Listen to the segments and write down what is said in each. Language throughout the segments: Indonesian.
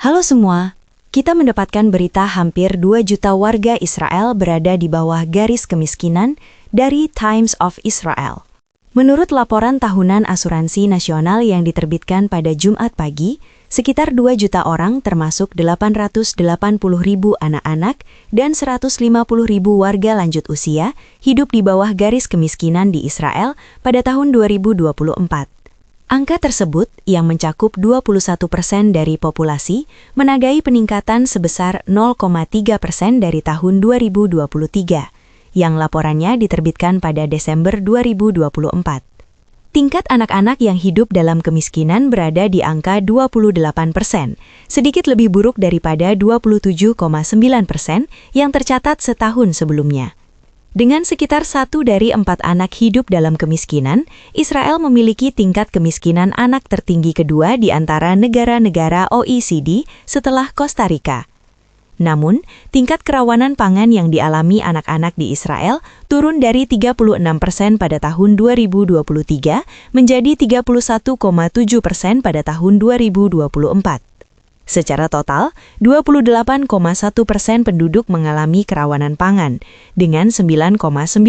Halo semua, kita mendapatkan berita hampir 2 juta warga Israel berada di bawah garis kemiskinan dari Times of Israel. Menurut laporan tahunan asuransi nasional yang diterbitkan pada Jumat pagi, sekitar 2 juta orang termasuk 880.000 anak-anak dan 150.000 warga lanjut usia hidup di bawah garis kemiskinan di Israel pada tahun 2024. Angka tersebut, yang mencakup 21% dari populasi, menandai peningkatan sebesar 0,3% dari tahun 2023, yang laporannya diterbitkan pada Desember 2024. Tingkat anak-anak yang hidup dalam kemiskinan berada di angka 28%, sedikit lebih buruk daripada 27,9% yang tercatat setahun sebelumnya. Dengan sekitar 1 dari 4 anak hidup dalam kemiskinan, Israel memiliki tingkat kemiskinan anak tertinggi kedua di antara negara-negara OECD setelah Kosta Rika. Namun, tingkat kerawanan pangan yang dialami anak-anak di Israel turun dari 36% pada tahun 2023 menjadi 31,7% pada tahun 2024. Secara total, 28,1% penduduk mengalami kerawanan pangan, dengan 9,9%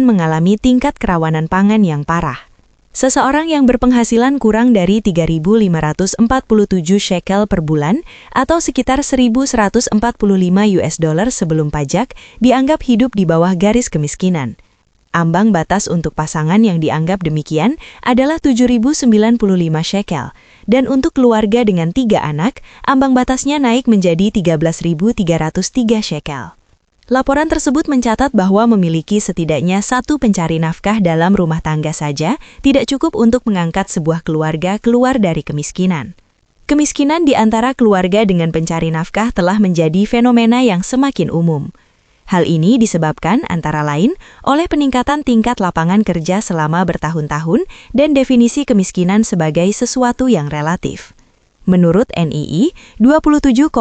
mengalami tingkat kerawanan pangan yang parah. Seseorang yang berpenghasilan kurang dari 3.547 shekel per bulan atau sekitar 1.145 US dollar sebelum pajak dianggap hidup di bawah garis kemiskinan. Ambang batas untuk pasangan yang dianggap demikian adalah 7.095 shekel, dan untuk keluarga dengan 3 anak, ambang batasnya naik menjadi 13.303 shekel. Laporan tersebut mencatat bahwa memiliki setidaknya 1 pencari nafkah dalam rumah tangga saja tidak cukup untuk mengangkat sebuah keluarga keluar dari kemiskinan. Kemiskinan di antara keluarga dengan pencari nafkah telah menjadi fenomena yang semakin umum. Hal ini disebabkan antara lain oleh peningkatan tingkat lapangan kerja selama bertahun-tahun dan definisi kemiskinan sebagai sesuatu yang relatif. Menurut NII, 27,8%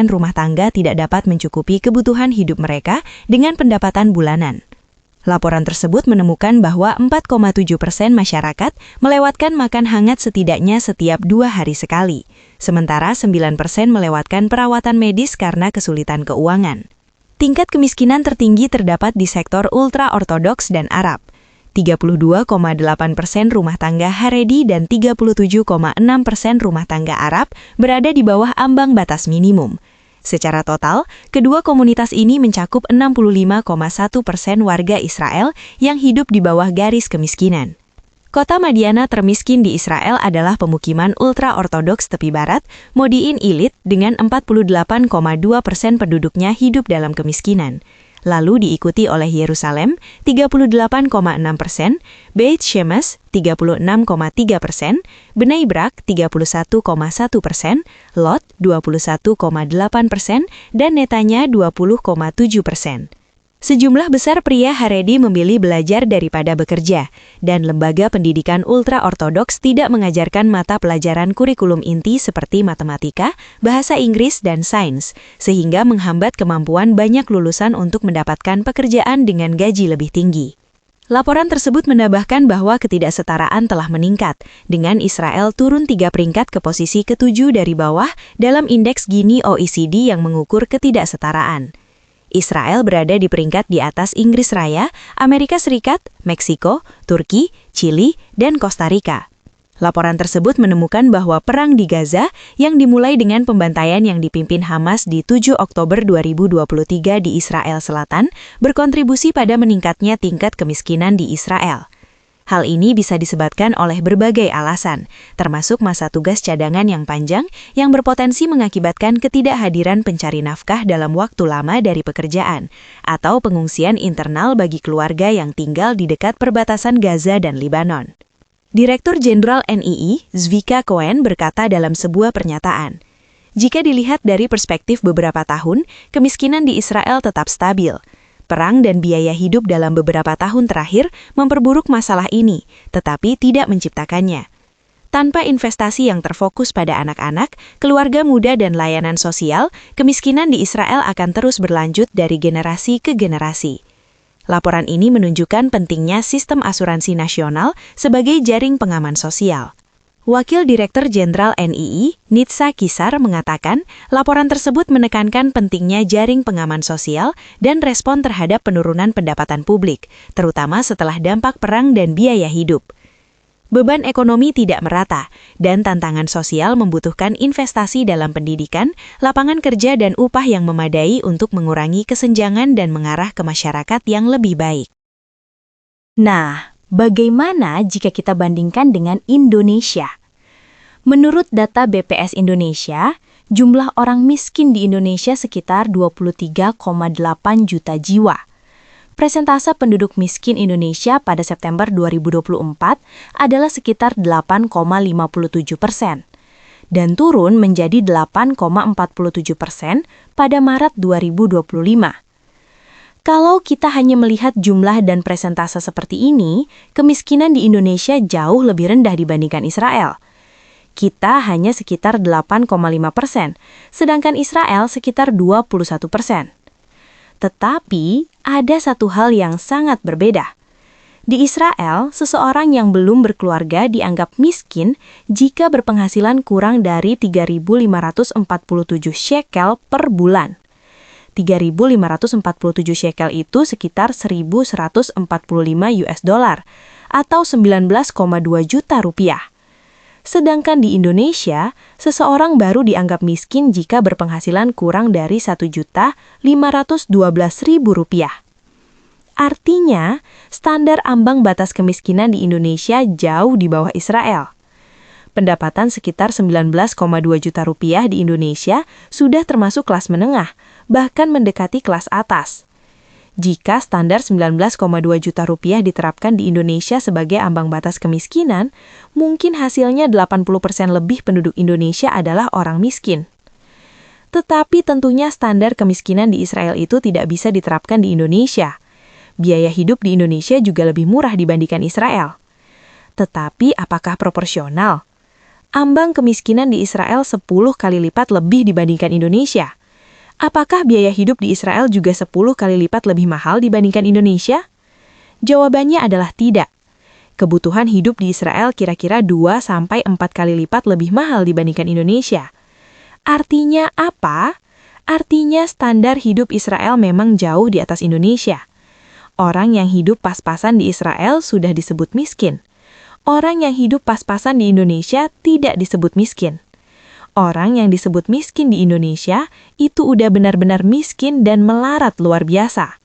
rumah tangga tidak dapat mencukupi kebutuhan hidup mereka dengan pendapatan bulanan. Laporan tersebut menemukan bahwa 4,7% masyarakat melewatkan makan hangat setidaknya setiap 2 hari sekali, sementara 9% melewatkan perawatan medis karena kesulitan keuangan. Tingkat kemiskinan tertinggi terdapat di sektor ultra-ortodoks dan Arab. 32,8% rumah tangga Haredi dan 37,6% rumah tangga Arab berada di bawah ambang batas minimum. Secara total, kedua komunitas ini mencakup 65,1% warga Israel yang hidup di bawah garis kemiskinan. Kota Madiana termiskin di Israel adalah pemukiman ultra-ortodoks tepi barat, Modi'in Ilit, dengan 48,2% penduduknya hidup dalam kemiskinan. Lalu diikuti oleh Yerusalem, 38,6%, Beit Shemesh, 36,3%, Bnei Brak, 31,1%, Lot, 21,8%, dan Netanya, 20,7%. Sejumlah besar pria Haredi memilih belajar daripada bekerja, dan lembaga pendidikan ultra-ortodoks tidak mengajarkan mata pelajaran kurikulum inti seperti matematika, bahasa Inggris, dan sains, sehingga menghambat kemampuan banyak lulusan untuk mendapatkan pekerjaan dengan gaji lebih tinggi. Laporan tersebut menambahkan bahwa ketidaksetaraan telah meningkat, dengan Israel turun 3 peringkat ke posisi ke-7 dari bawah dalam indeks Gini OECD yang mengukur ketidaksetaraan. Israel berada di peringkat di atas Inggris Raya, Amerika Serikat, Meksiko, Turki, Chili, dan Kosta Rika. Laporan tersebut menemukan bahwa perang di Gaza yang dimulai dengan pembantaian yang dipimpin Hamas di 7 Oktober 2023 di Israel Selatan berkontribusi pada meningkatnya tingkat kemiskinan di Israel. Hal ini bisa disebabkan oleh berbagai alasan, termasuk masa tugas cadangan yang panjang yang berpotensi mengakibatkan ketidakhadiran pencari nafkah dalam waktu lama dari pekerjaan, atau pengungsian internal bagi keluarga yang tinggal di dekat perbatasan Gaza dan Lebanon. Direktur Jenderal NII, Zvika Cohen, berkata dalam sebuah pernyataan, "Jika dilihat dari perspektif beberapa tahun, kemiskinan di Israel tetap stabil. Perang dan biaya hidup dalam beberapa tahun terakhir memperburuk masalah ini, tetapi tidak menciptakannya. Tanpa investasi yang terfokus pada anak-anak, keluarga muda dan layanan sosial, kemiskinan di Israel akan terus berlanjut dari generasi ke generasi." Laporan ini menunjukkan pentingnya sistem asuransi nasional sebagai jaring pengaman sosial. Wakil Direktur Jenderal NII, Nitsa Kisar, mengatakan laporan tersebut menekankan pentingnya jaring pengaman sosial dan respon terhadap penurunan pendapatan publik, terutama setelah dampak perang dan biaya hidup. Beban ekonomi tidak merata, dan tantangan sosial membutuhkan investasi dalam pendidikan, lapangan kerja dan upah yang memadai untuk mengurangi kesenjangan dan mengarah ke masyarakat yang lebih baik. Nah, bagaimana jika kita bandingkan dengan Indonesia? Menurut data BPS Indonesia, jumlah orang miskin di Indonesia sekitar 23,8 juta jiwa. Presentase penduduk miskin Indonesia pada September 2024 adalah sekitar 8,57% dan turun menjadi 8,47% pada Maret 2025. Kalau kita hanya melihat jumlah dan presentase seperti ini, kemiskinan di Indonesia jauh lebih rendah dibandingkan Israel. Kita hanya sekitar 8,5%, sedangkan Israel sekitar 21%. Tetapi, ada satu hal yang sangat berbeda. Di Israel, seseorang yang belum berkeluarga dianggap miskin jika berpenghasilan kurang dari 3.547 shekel per bulan. 3.547 shekel itu sekitar 1.145 US dollar atau 19,2 juta rupiah. Sedangkan di Indonesia, seseorang baru dianggap miskin jika berpenghasilan kurang dari 1.512.000 rupiah. Artinya, standar ambang batas kemiskinan di Indonesia jauh di bawah Israel. Pendapatan sekitar 19,2 juta rupiah di Indonesia sudah termasuk kelas menengah, bahkan mendekati kelas atas. Jika standar 19,2 juta rupiah diterapkan di Indonesia sebagai ambang batas kemiskinan, mungkin hasilnya 80% lebih penduduk Indonesia adalah orang miskin. Tetapi tentunya standar kemiskinan di Israel itu tidak bisa diterapkan di Indonesia. Biaya hidup di Indonesia juga lebih murah dibandingkan Israel. Tetapi apakah proporsional? Ambang kemiskinan di Israel 10 kali lipat lebih dibandingkan Indonesia. Apakah biaya hidup di Israel juga 10 kali lipat lebih mahal dibandingkan Indonesia? Jawabannya adalah tidak. Kebutuhan hidup di Israel kira-kira 2-4 kali lipat lebih mahal dibandingkan Indonesia. Artinya apa? Artinya standar hidup Israel memang jauh di atas Indonesia. Orang yang hidup pas-pasan di Israel sudah disebut miskin. Orang yang hidup pas-pasan di Indonesia tidak disebut miskin. Orang yang disebut miskin di Indonesia itu udah benar-benar miskin dan melarat luar biasa.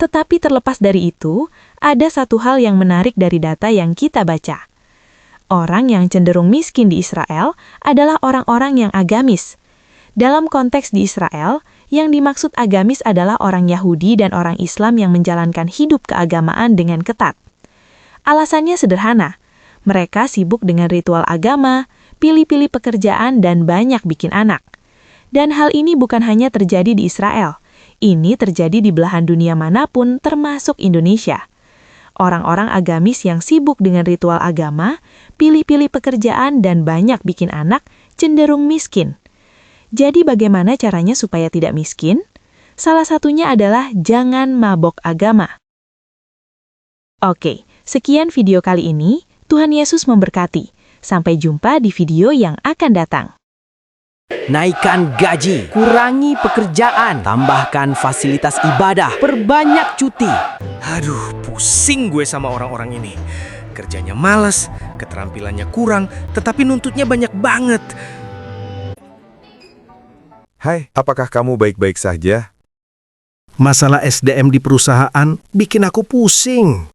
Tetapi terlepas dari itu, ada satu hal yang menarik dari data yang kita baca. Orang yang cenderung miskin di Israel adalah orang-orang yang agamis. Dalam konteks di Israel, yang dimaksud agamis adalah orang Yahudi dan orang Islam yang menjalankan hidup keagamaan dengan ketat. Alasannya sederhana, mereka sibuk dengan ritual agama, pilih-pilih pekerjaan, dan banyak bikin anak. Dan hal ini bukan hanya terjadi di Israel, ini terjadi di belahan dunia manapun termasuk Indonesia. Orang-orang agamis yang sibuk dengan ritual agama, pilih-pilih pekerjaan, dan banyak bikin anak cenderung miskin. Jadi bagaimana caranya supaya tidak miskin? Salah satunya adalah jangan mabok agama. Oke, sekian video kali ini. Tuhan Yesus memberkati. Sampai jumpa di video yang akan datang. Naikkan gaji, kurangi pekerjaan, tambahkan fasilitas ibadah, perbanyak cuti. Aduh, pusing gue sama orang-orang ini. Kerjanya malas, keterampilannya kurang, tetapi nuntutnya banyak banget. Hai, apakah kamu baik-baik saja? Masalah SDM di perusahaan bikin aku pusing.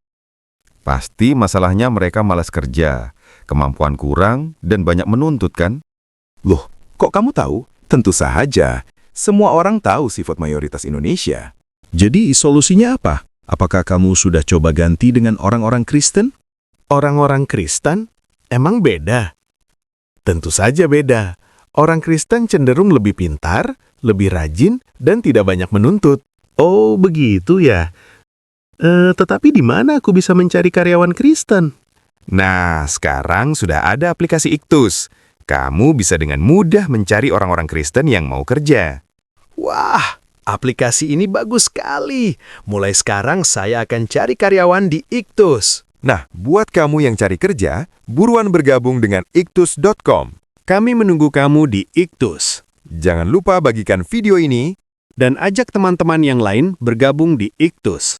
Pasti masalahnya mereka malas kerja, kemampuan kurang, dan banyak menuntut kan? Loh, kok kamu tahu? Tentu saja. Semua orang tahu sifat mayoritas Indonesia. Jadi solusinya apa? Apakah kamu sudah coba ganti dengan orang-orang Kristen? Orang-orang Kristen emang beda? Tentu saja beda. Orang Kristen cenderung lebih pintar, lebih rajin, dan tidak banyak menuntut. Oh, begitu ya. Tetapi di mana aku bisa mencari karyawan Kristen? Nah, sekarang sudah ada aplikasi Iktus. Kamu bisa dengan mudah mencari orang-orang Kristen yang mau kerja. Wah, aplikasi ini bagus sekali. Mulai sekarang saya akan cari karyawan di Iktus. Nah, buat kamu yang cari kerja, buruan bergabung dengan Iktus.com. Kami menunggu kamu di Iktus. Jangan lupa bagikan video ini Dan ajak teman-teman yang lain bergabung di Iktus.